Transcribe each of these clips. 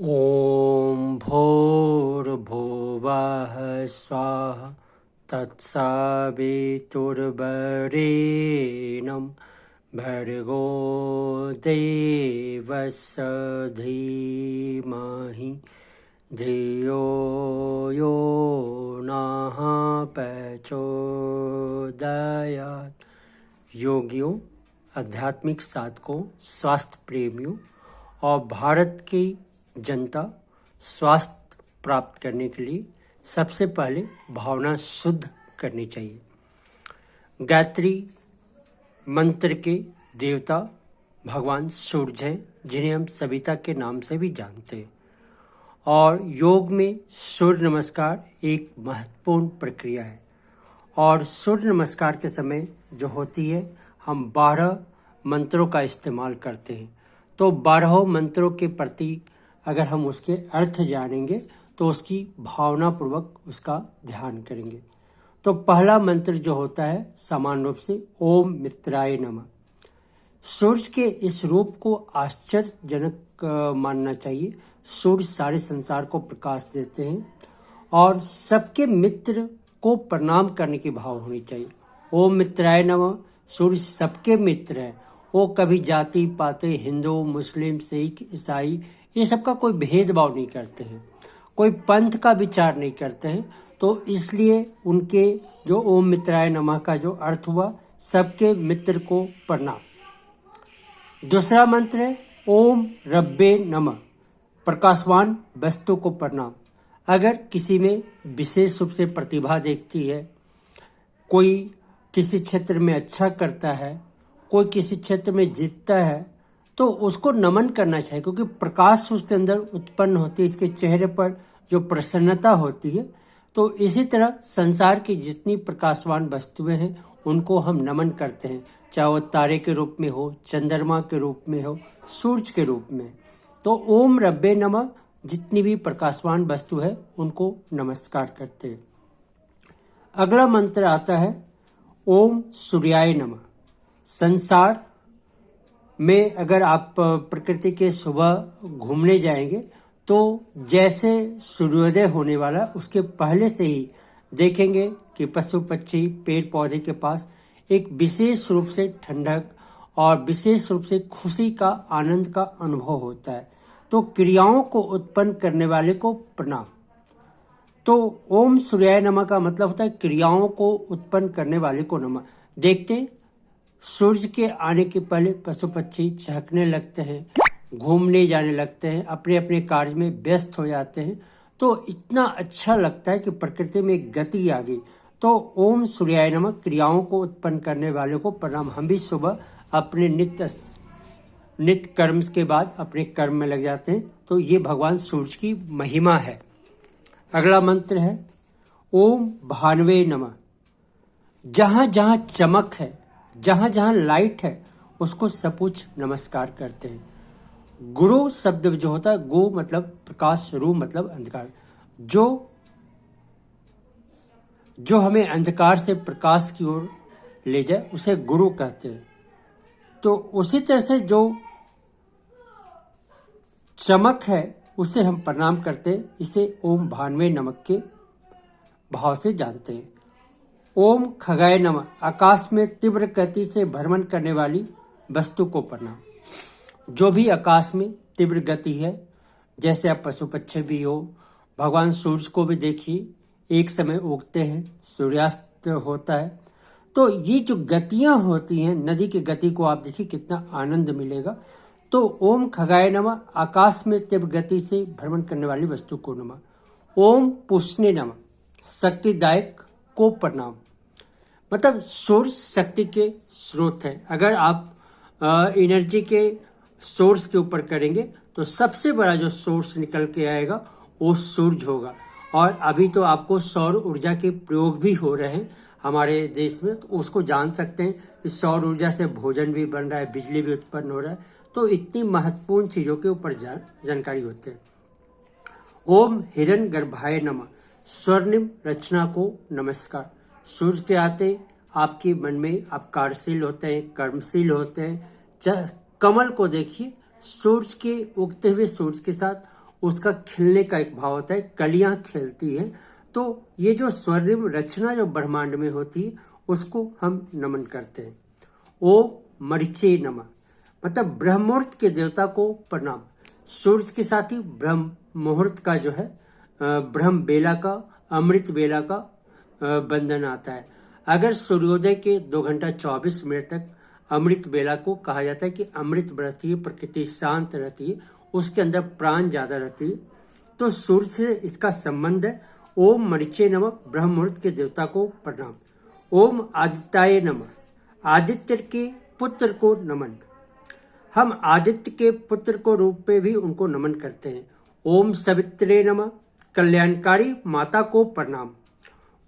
ॐ भूर्भुवः स्वः तत्सवितुर्वरेण्यं भर्गो देवस्य धीमहि धियो यो नः प्रचोदयात्। योगियों, आध्यात्मिक साधकों, स्वास्थ्य प्रेमियों और भारत की जनता स्वास्थ्य प्राप्त करने के लिए सबसे पहले भावना शुद्ध करनी चाहिए। गायत्री मंत्र के देवता भगवान सूर्य हैं, जिन्हें हम सविता के नाम से भी जानते हैं। और योग में सूर्य नमस्कार एक महत्वपूर्ण प्रक्रिया है। और सूर्य नमस्कार के समय जो होती है, हम 12 मंत्रों का इस्तेमाल करते हैं। तो 12 मंत्रों के प्रति अगर हम उसके अर्थ जानेंगे तो उसकी भावनापूर्वक उसका ध्यान करेंगे। तो पहला मंत्र जो होता है समान रूप से ओम मित्राय नमः। सूर्य के इस रूप को आश्चर्यजनक मानना चाहिए। सूर्य सारे संसार को प्रकाश देते हैं और सबके मित्र को प्रणाम करने की भाव होनी चाहिए। ओम मित्राय नमः। सूर्य सबके मित्र है। वो कभी जाति पाते, हिंदू, मुस्लिम, सिख, ईसाई, ये सबका कोई भेदभाव नहीं करते हैं, कोई पंथ का विचार नहीं करते हैं। तो इसलिए उनके जो ओम मित्राय नमः का जो अर्थ हुआ, सबके मित्र को प्रणाम। दूसरा मंत्र है ओम रब्बे नमः, प्रकाशवान वस्तु को प्रणाम। अगर किसी में विशेष रूप से प्रतिभा देखती है, कोई किसी क्षेत्र में अच्छा करता है, कोई किसी क्षेत्र में जीतता है, तो उसको नमन करना चाहिए, क्योंकि प्रकाश उसके अंदर उत्पन्न होती है, इसके चेहरे पर जो प्रसन्नता होती है। तो इसी तरह संसार की जितनी प्रकाशवान वस्तुएं हैं उनको हम नमन करते हैं, चाहे वो तारे के रूप में हो, चंद्रमा के रूप में हो, सूर्य के रूप में। तो ओम रब्बे नमः, जितनी भी प्रकाशवान वस्तु है उनको नमस्कार करते हैं। अगला मंत्र आता है ओम सूर्याय नमः। संसार में अगर आप प्रकृति के सुबह घूमने जाएंगे तो जैसे सूर्योदय होने वाला, उसके पहले से ही देखेंगे कि पशु पक्षी पेड़ पौधे के पास एक विशेष रूप से ठंडक और विशेष रूप से खुशी का, आनंद का अनुभव होता है। तो क्रियाओं को उत्पन्न करने वाले को प्रणाम। तो ओम सूर्याय नमः का मतलब होता है क्रियाओं को उत्पन्न करने वाले को नमः। देखते सूर्य के आने के पहले पशु पक्षी चहकने लगते हैं, घूमने जाने लगते हैं, अपने अपने कार्य में व्यस्त हो जाते हैं। तो इतना अच्छा लगता है कि प्रकृति में एक गति आ गई। तो ओम सूर्याय नमः, क्रियाओं को उत्पन्न करने वाले को प्रणाम। हम भी सुबह अपने नित्य कर्म के बाद अपने कर्म में लग जाते हैं। तो ये भगवान सूर्य की महिमा है। अगला मंत्र है ओम भानवे नमः। जहां जहां चमक है, जहां जहां लाइट है, उसको सपूछ नमस्कार करते हैं। गुरु शब्द जो होता है, गु मतलब प्रकाश, रू मतलब अंधकार। जो हमें अंधकार से प्रकाश की ओर ले जाए उसे गुरु कहते हैं। तो उसी तरह से जो चमक है उसे हम प्रणाम करते हैं। इसे ओम भानवे नमः के भाव से जानते हैं। ओम खगाय नमः। आकाश में तीव्र गति से भ्रमण करने वाली वस्तु को प्रणाम। जो भी आकाश में तीव्र गति है, जैसे आप पशु पक्षी भी हो, भगवान सूर्य को भी देखिए, एक समय उगते हैं, सूर्यास्त होता है। तो ये जो गतियां होती हैं, नदी की गति को आप देखिए, कितना आनंद मिलेगा। तो ओम खगाय नमः, आकाश में तीव्र गति से भ्रमण करने वाली वस्तु को नमः। ओम पुष्णे नमः, शक्तिदायक को प्रणाम। मतलब सूर्य शक्ति के स्रोत है। अगर आप एनर्जी के सोर्स के ऊपर करेंगे तो सबसे बड़ा जो सोर्स निकल के आएगा वो सूर्य होगा। और अभी तो आपको सौर ऊर्जा के प्रयोग भी हो रहे हैं हमारे देश में, तो उसको जान सकते हैं कि सौर ऊर्जा से भोजन भी बन रहा है, बिजली भी उत्पन्न हो रहा है। तो इतनी महत्वपूर्ण चीजों के ऊपर जानकारी होते हैं। ओम हिरण्य गर्भाय नमः। स्वर्णिम रचना को नमस्कार। सूर्य के आते आपके मन में आप कार्यशील होते हैं, कर्मशील होते हैं। कमल को देखिए, सूर्य के उगते हुए सूर्य के साथ उसका खिलने का एक भाव होता है, कलियां खिलती हैं। तो ये जो स्वर्णिम रचना जो ब्रह्मांड में होती है उसको हम नमन करते हैं। ओम मरीचे नमः, मतलब ब्रह्म मुहूर्त के देवता को प्रणाम। सूर्य के साथ ही ब्रह्म मुहूर्त का जो है ब्रह्म बेला का, अमृत बेला का बंधन आता है। अगर सूर्योदय के 2 घंटा 24 मिनट तक अमृत बेला को कहा जाता है कि अमृत बरसती है, प्रकृति शांत रहती है, उसके अंदर प्राण ज्यादा रहती है, तो सूर्य से इसका संबंध है। ओम मरीचे नमः, ब्रह्म मुहूर्त के देवता को प्रणाम। ओम आदित्याय नमः, आदित्य के पुत्र को नमन। हम आदित्य के पुत्र को रूप में भी उनको नमन करते हैं। ओम सवित्रे नमः, कल्याणकारी माता को प्रणाम।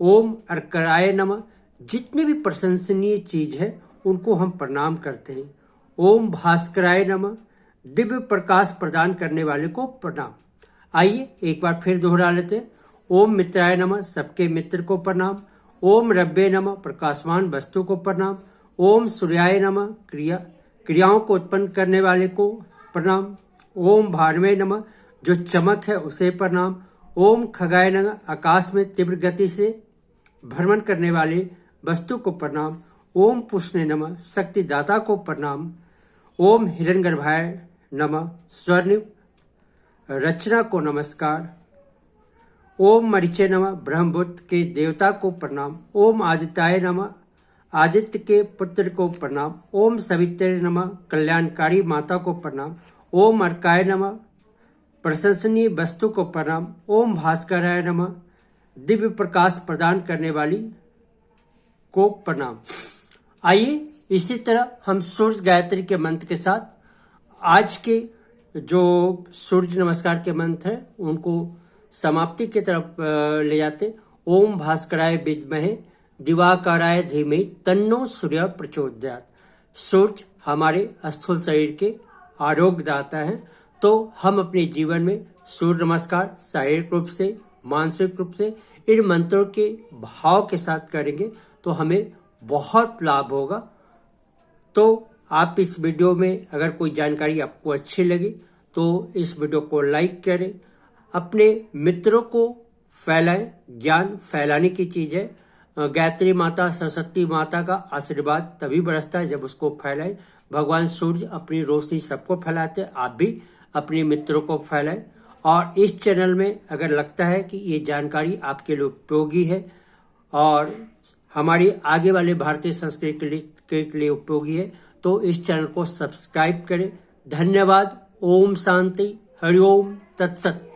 ओम अर्कराय नमः, जितने भी प्रशंसनीय चीज है उनको हम प्रणाम करते हैं। ओम भास्कराय नमः, दिव्य प्रकाश प्रदान करने वाले को प्रणाम। आइए एक बार फिर दोहरा लेते हैं। ओम मित्राय नमः, सबके मित्र को प्रणाम। ओम रव्ये नमः, प्रकाशवान वस्तु को प्रणाम। ओम सूर्याय नमः, क्रियाओं को उत्पन्न करने वाले को प्रणाम। ओम भानुवे नमः, जो चमक है उसे प्रणाम। ओम खगाय नमः, आकाश में तीव्र गति से भ्रमण करने वाले वस्तु को प्रणाम। ओम पुष्णे नमः, शक्तिदाता को प्रणाम। ओम हिरण्यगर्भाय नमः, स्वर्णिम रचना को नमस्कार। ओम मरीचे नमः, ब्रह्मबुद्ध के देवता को प्रणाम। ओम आदित्याय नमः, आदित्य के पुत्र को प्रणाम। ओम सवित्रे नमः, कल्याणकारी माता को प्रणाम। ओम अर्काय नमः, प्रशंसनीय वस्तु को प्रणाम। ओम भास्कराय नमः, दिव्य प्रकाश प्रदान करने वाली को प्रणाम। आइए इसी तरह हम सूर्य गायत्री के मंत्र के साथ आज के जो सूर्य नमस्कार के मंत्र हैं उनको समाप्ति की तरफ ले जाते। ओम भास्कराय विद्महे दिवाकराय धीमहि तन्नो सूर्य प्रचोदयात्। सूर्य हमारे स्थूल शरीर के आरोग्य दाता है, तो हम अपने जीवन में सूर्य नमस्कार शारीरिक रूप से, मानसिक रूप से इन मंत्रों के भाव के साथ करेंगे तो हमें बहुत लाभ होगा। तो आप इस वीडियो में अगर कोई जानकारी आपको अच्छी लगी तो इस वीडियो को लाइक करें, अपने मित्रों को फैलाएं। ज्ञान फैलाने की चीज है। गायत्री माता, सरस्वती माता का आशीर्वाद तभी बरसता है जब उसको फैलाएं। भगवान सूर्य अपनी रोशनी सबको फैलाते हैं, आप भी अपने मित्रों को फैलाएं। और इस चैनल में अगर लगता है कि ये जानकारी आपके लिए उपयोगी है और हमारी आगे वाले भारतीय संस्कृति के लिए उपयोगी है तो इस चैनल को सब्सक्राइब करें। धन्यवाद। ओम शांति, हरिओम तत्सत।